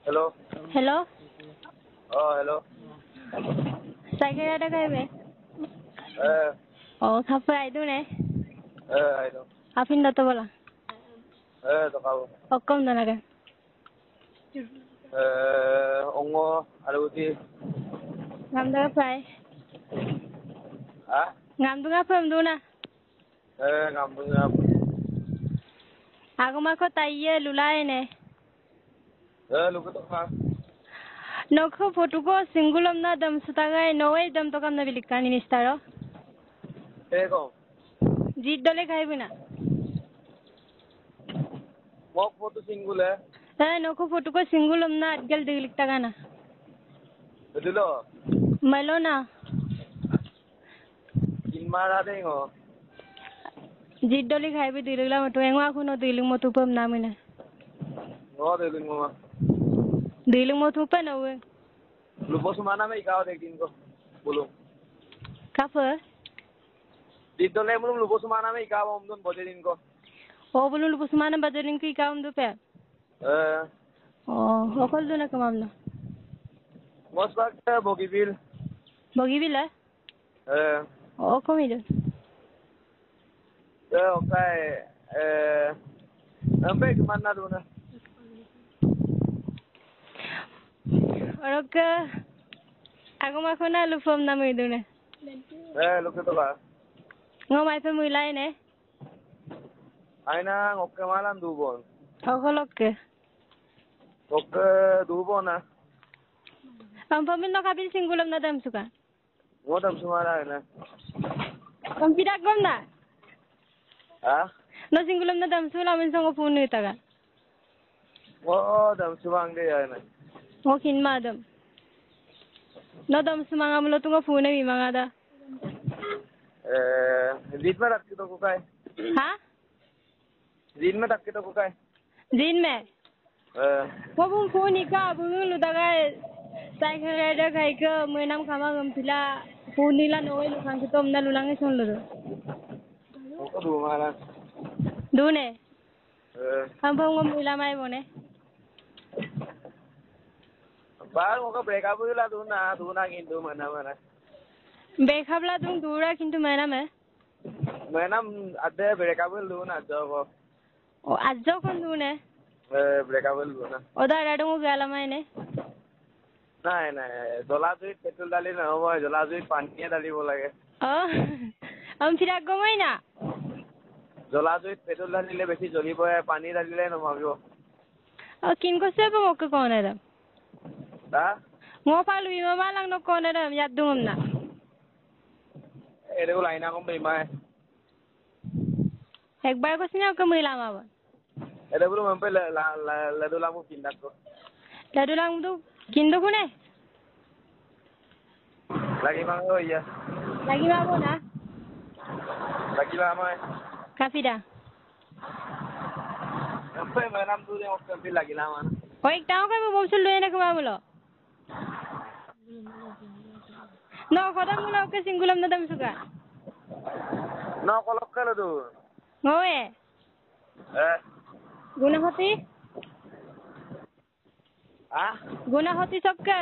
Hello. Hello. Oh, hello. Saya ada kaya be. Oh, kapan itu ne? I know. Apin dah tu bola. To kau. Okam dah naga. Ongo, ada uti. Ngam dah apa? Ah? Ngam tu apa mdu na? Ngambung ngam. Aku mak kau tanya lulai ne. Lu tu kau. Nokho foto ko singulam na dam sutagai noe dam to kam na bilikani nistaro. Kau. Jid dole khai bina. Mok foto single hai. Nokho foto ko singulam na adgal bilik tagana. Betul. Malo na. Inmara dengo. Jid dole khai bi diligla matu engwa ko no diling matu pam na mina. No deling mo. Diling matu pa na we. Lu bos mana me ikaw dekin ko. Bulong. Kafa? Dito le mo lu bos mana me ikaw om don bodelin ko. Oh, bulong lu bos mana bajalin ki ikaw do pe. Oh, okol do na kamam na. Mos bak Bogibil. Bogibil eh? Oh, komi do. Okay. Sampai ke mana tu na? Orok aku mak kau na lufam na may do na. Lu tu lah. Ngomai pe mulai ne? Aina ngokke malam dubon. Okolok ke? Ngokke dubon na. Pampamin no kabil singulam na dam suka. Ngodam sumara na. Pampidak gom na? Ah? No singulam na dam sula min songo punu itaga. Oh, dam sumang de ya na. Ngokin madam. No dam sumanga mulo tungo punu mi mga da. दिन में रख के तो कुका है हाँ दिन में रख के तो कुका है दिन में वो बुम फोन इका बुम लुदागा साइकिल राइडर खाई के मैनाम खामा गमपिला फोन नीला नोए लुकान के तो हमना लुलांगे सुन लो वो दो मारा दूने हम भाऊंगा मिला माय बोने बाहर वो का ब्रेकअप हुआ दो ना किंतु मना मना बेखबला तुम दूरा किंतु मैनाम है मैनाम अधे ब्रेकअप हुआ ना जो ओ आज जो कौन दूने ब्रेकअप हुआ ना ओदा राडों गया मायने नहीं जलाजुई पेट्रोल डाली ना वो जलाजुई पानी डाली बोला के हम फिर आगो में ना जलाजुई पेट्रोल डाली ले बेसी जली बोया पानी डाली ले ना मावियो किनको से वो मौके कौन है रम ता वो पालू इमा मालंग नो कौन है रम याद दूँ हम ना ये देखो लाइना कम बेईमा है एक बार कुछ नहीं होगा मिला मावा ये देखो मैं पे लडू लामू किंडा को लडू लामू तो किंदो कुने lagi mana ya lagi apa na lagi lama kafi dah sampai malam tu dia sampai lagi lama oh ek tahu kan mau sul lu nak kamu lo no kadang mula ke singulam na dam suka no kolok kalau tu ngoe guna hati guna hati सबका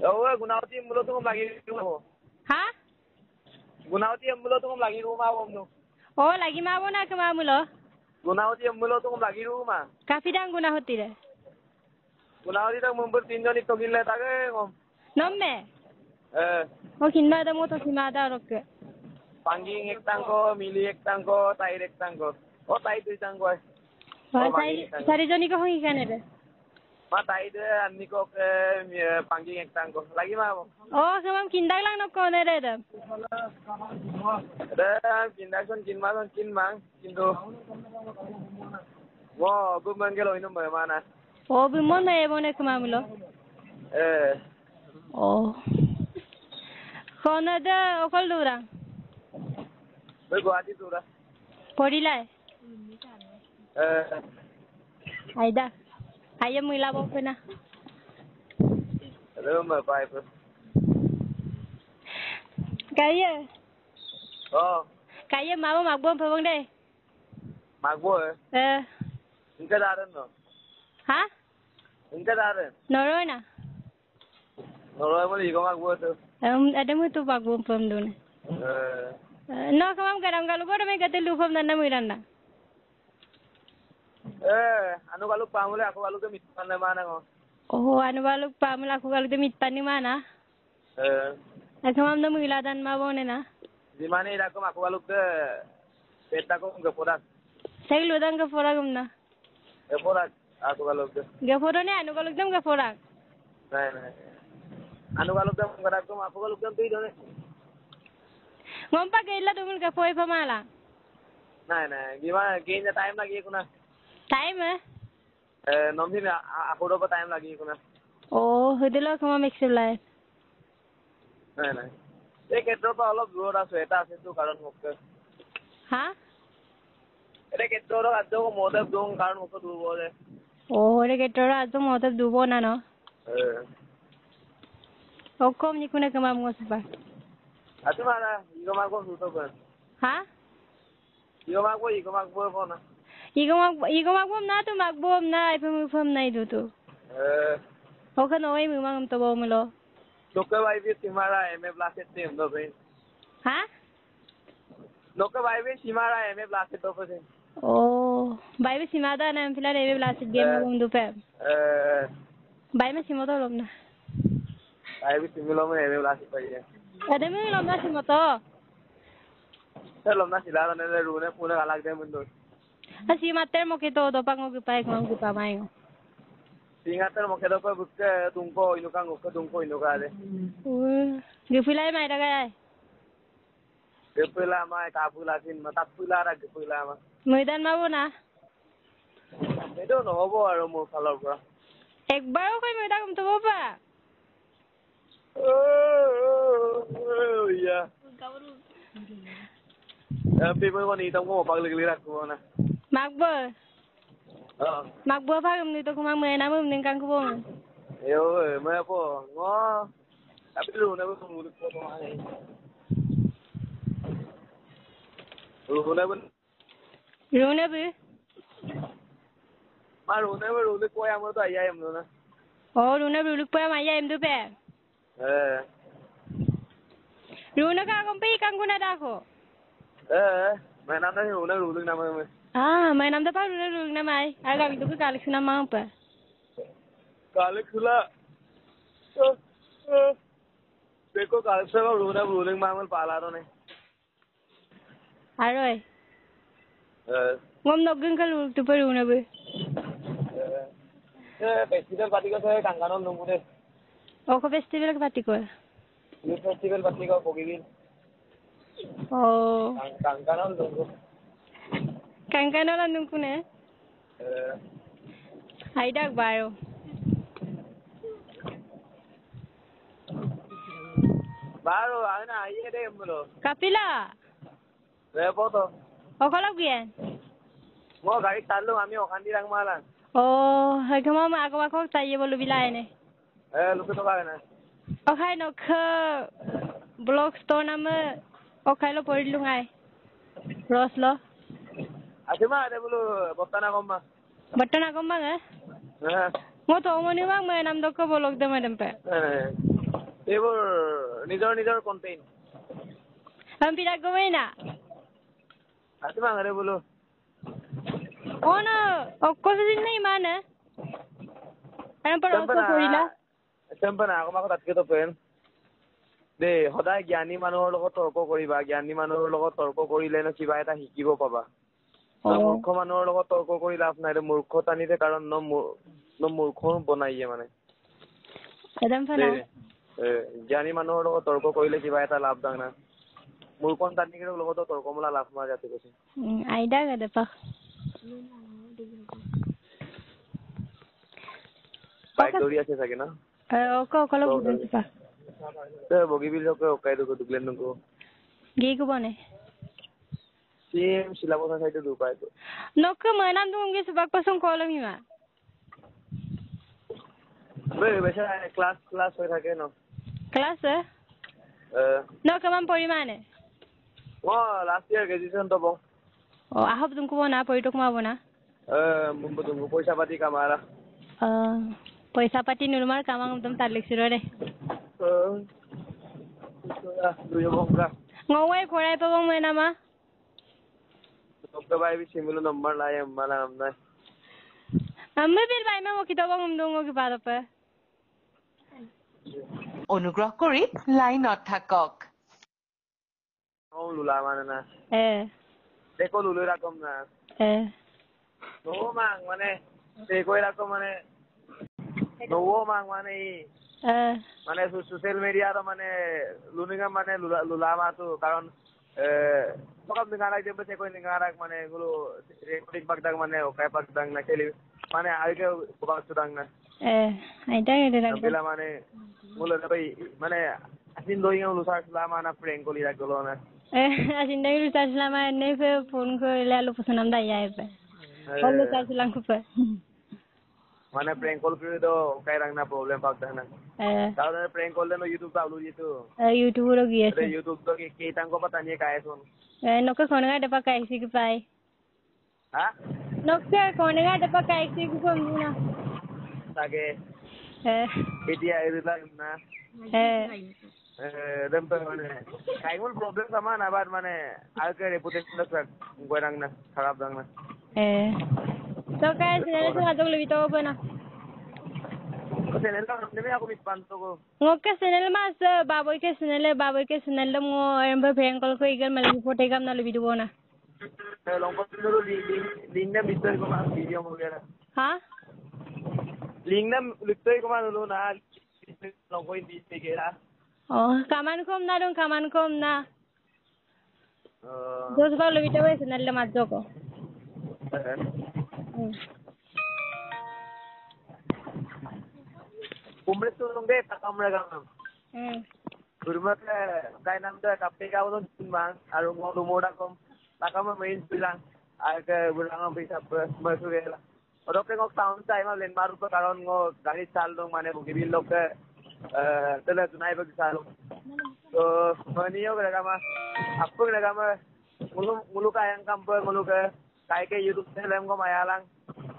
oh गुनावती मुलो तुम लगी हो हाँ गुनावती मुलो तुम लगी room आओ हम लोग oh lagi mau na kamu lo गुनावती मुलो तुम लगी रूम आ kafi dah guna hati dah गुनावती तक मुंबर 3 जन तो गिन लेता के हम nomme oh kinda ada motor si mada rok pangging ek tangko mili ek tangko tair ek tangko oh tair tu tangko है सारी जनी को होगी क्या नेरे मा tair अन्नी को pangging ek tangko lagi mah oh kamu kinda lang no ko नेरे dah kinda kon kin mang kintu wow buman ke lo inu mana oh buman na ebone kamu lo oh kona da okol dura Guwahati dura pori lai aida ayam mila bo pena rumah pai pun kaya oh kaya mau magbom pabong deh magbo eh Inka daran no হা Inka dare. Noroi na. Noroi mo iko magbuo. Ada mo to bagbo pam doon. No kamam karam galu ko may gatel lupam na namuiran na. Ano baluk pamule ako baluk ke mitpan na mana ko. Oh, ano baluk pamule ako galu ke mitpan ni mana? Kamam na muiladan mabone na. Di mana ira ko ako baluk ke peta ko gaporak. Sai ludan gaporak na. Gaporak ako baluk ke. Gaporo ne ano baluk dam gaporak. Nah. Ano baluk dam garak ko ako baluk dam tui done. Ngompa kaila tumul gapoi pamala. Nah. Gimana kayaknya time lagi ko na. Time Nomsi me ako do pa time lagi ko na. Oh, hudilo kamam exulai. Nah. Ketro pa olop duro ra sweta ase tu karon mokke. Ha? Ketro ro addo ko modab dong karon mokke duro bole. Oh, ketro ra addo modab dubo na no. Okom ni kuna kamam ngosba. Atu mara iko magko suto ko. Ha? Iko magko ko na. Iko magbom na to magbom na ipamufam na iduto. Okay no ay mumang tabo mo lo. Loka vai vi simara MA Blast team do ben. Ha? Loka vai vi simara MA Blast do ben. Oh, bai be simada na pila MA Blast game mo do pe. Bai me simoto lom na. Vai vi similo me MA Blast pa ye. Ada me lom na simoto. Lom na sila na le rune pura alag de mundo. Asi mater mo kito do pango gipay ko gipamay. Singater mo kedo ko bukke tungko inukang ko tungko inukade. Gipilay mai daga ay. Gipila mai kapula sin matapula ra gipila ma. Maidan mabo na. Edo no hobo aro mo falor pura. Ekbar ko maidan kum to pa. Yeah. People ko ni tamo pagliglirat ko na. Magbo. Magbo pa kum ni to kumang may na mo ning kang kubong. Yo, may po. Ngo. Tapi lu na ko mulut ko to ay. Runa bu. Ma runa ko ya mo to ay am na. Oh, runa bu luk pa maya em do pe. Runa ka kumpi kang kuna dako. May nam na runa na mo. Ah, may nam da pa runa na mai. Aga bitu ko collection na ma pa. Collection देखो कल से वो ruling मामल पाला तो नहीं Aroy. Ngom nogeng ka luk tu pa runa bu. Festival party को से कांगानो नंगू दे O ko festival ka pati ko. ये festival party को पोगीविल Oh. कांगानो नंगू Kangkano lang nung kuna. Ay dag baro. बारो आना आइए दे हम लोग Kapila. रेपो तो O ko lagyan. वो गाड़ी चालू आमी ओखांडी रंग माला Oh, hay kamo ma ako ako tayo bolu bilay ne. लुके तो का ना Okay no ka blog store na mo. Okay lo pwede lungay. Roslo. अच्छा माँ अरे बोलो बत्ता कम माँ Bato na kumbang eh. Mo to mo ni wang may nam do ko bolog de madam pe. ये वो निजर कंटेन Ang pinagawin na. अच्छा माँ अरे बोलो O no, o ko din na iman eh. Ano pa ro ko ila? চেম্পন আকৌ মাকো তাতকে তো পেন দে সদায় জ্ঞানী মানুহৰ লগত তৰ্ক কৰিবা জ্ঞানী মানুহৰ লগত তৰ্ক কৰিলে ন কিবা এটা শিকিব পাবা মূৰ্খ মানুহৰ লগত তৰ্ক কৰি লাভ নাই মূৰ্খতানিতে কাৰণ মূৰ্খ বনাইয়ে মানে Adam pa na. জ্ঞানী মানুহৰ লগত তৰ্ক কৰিলে কিবা এটা লাভ দাং না মূৰ্খতানিৰ লগত তৰ্ক মলা লাভ মা যাতে কৈছে Aida gada pa. বাইক দৌৰি আছে চাগে না O ko lo budon pa. Bogibeel লোকে ওকাই দুকো দুকলেন নুকো Gi ko bone. সেম শিলাবসা সাইডে দুপাই তো Nokka manam dum gi subak pasong kolom ima. বেশা ক্লাস হয়ে থাকে না Class eh? Nokka man porimane. ও লাস্ট ইয়ার গ্রাজুয়েশন তো বো O ahop dum ko na poito kuma bona. মুম্বু তুমি পয়সা পাতি কামারা পইচা পাতি নুলমাৰ কামাং একদম তাত লিখিছিলো দে ngawai khorai pa bang may nama Dokter bay bi simulu number laye mala amna amme bil bay ma kita bang umdongo ki pada pa অনুগ্ৰহ কৰি লাইনত থাকক oh lula mana na deko lulu rakom na no mang mane deko rakom mane no mang mane মানে social media তো মানে লুনিগা মানে Lula মাতো কারণ সকাল নিগারা যে বসে কই নিগারা মানে এগুলো রেকর্ডিং পাকদাগ মানে ওকাই পাকদাগ না খেলি মানে আগে বাচ্চাদাং না আইটা গেতে রাখ বিলা মানে মুলো ভাই মানে আসিন দইয়া লুসাসলা মানে প্র্যাঙ্ক করি রাখলো না আসিন দই লুসাসলা মানে ফে ফোন কইলে আলো পছনাম দাই আইবে কল লুসাসলা কুপে মানে প্র্যাঙ্ক কল করে তো ওকাই রাখনা প্রবলেম পাকদাগ না তাহলে প্র্যাঙ্ক করলে না ইউটিউব চালু দিতো ইউটিউব रो গিয়ে আছে ইউটিউব তো কি টাঙ্গো পাতা নিয়ে কায় শুন নকে কোনগা ডপা কাইছি কি পাই হ্যাঁ নকে কোনগা ডপা কাইছি কি কোননা তাকে এতিয়া এরিলাম না দেমতে মানে কাইমল প্রবলেম সামান আবার মানে আগে রেপুটেশন তো গোরাং না খারাপ দাং না তো কাই চ্যানেল তো আজক লবি তো বনা চ্যানেল তো নেমে ako mispanto ko ngoke channel mas baboy ke channel dam ngo embe prank ko igal mal report egam na lobby dubo na longko dulu link na bistoy ko ma video mo gera ha link na bistoy ko ma dulu na longko hindi gera kaman kom na dos ba lobby to channel le mas joko Umre tu nungde takam ragam. Kurmat kai nam da kape ka udon timbang aru mo lumoda kom takam main bilang aga bulang bisa masugela. Odo ke ngok sound time len maru ko karon ngo gari chal dong mane bugibil lok tele tunai bagi salo. So maniyo ragama appo ragama mulu kayang kampo mulu ke kai ke YouTube channel ko mayalang.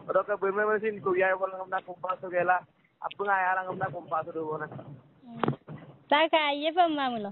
Odo ke bume mesin ku yar bolang na kumpa sugela. Apa ngayalang amna kumpa tu dulu na. Tak kaya pun mamulo.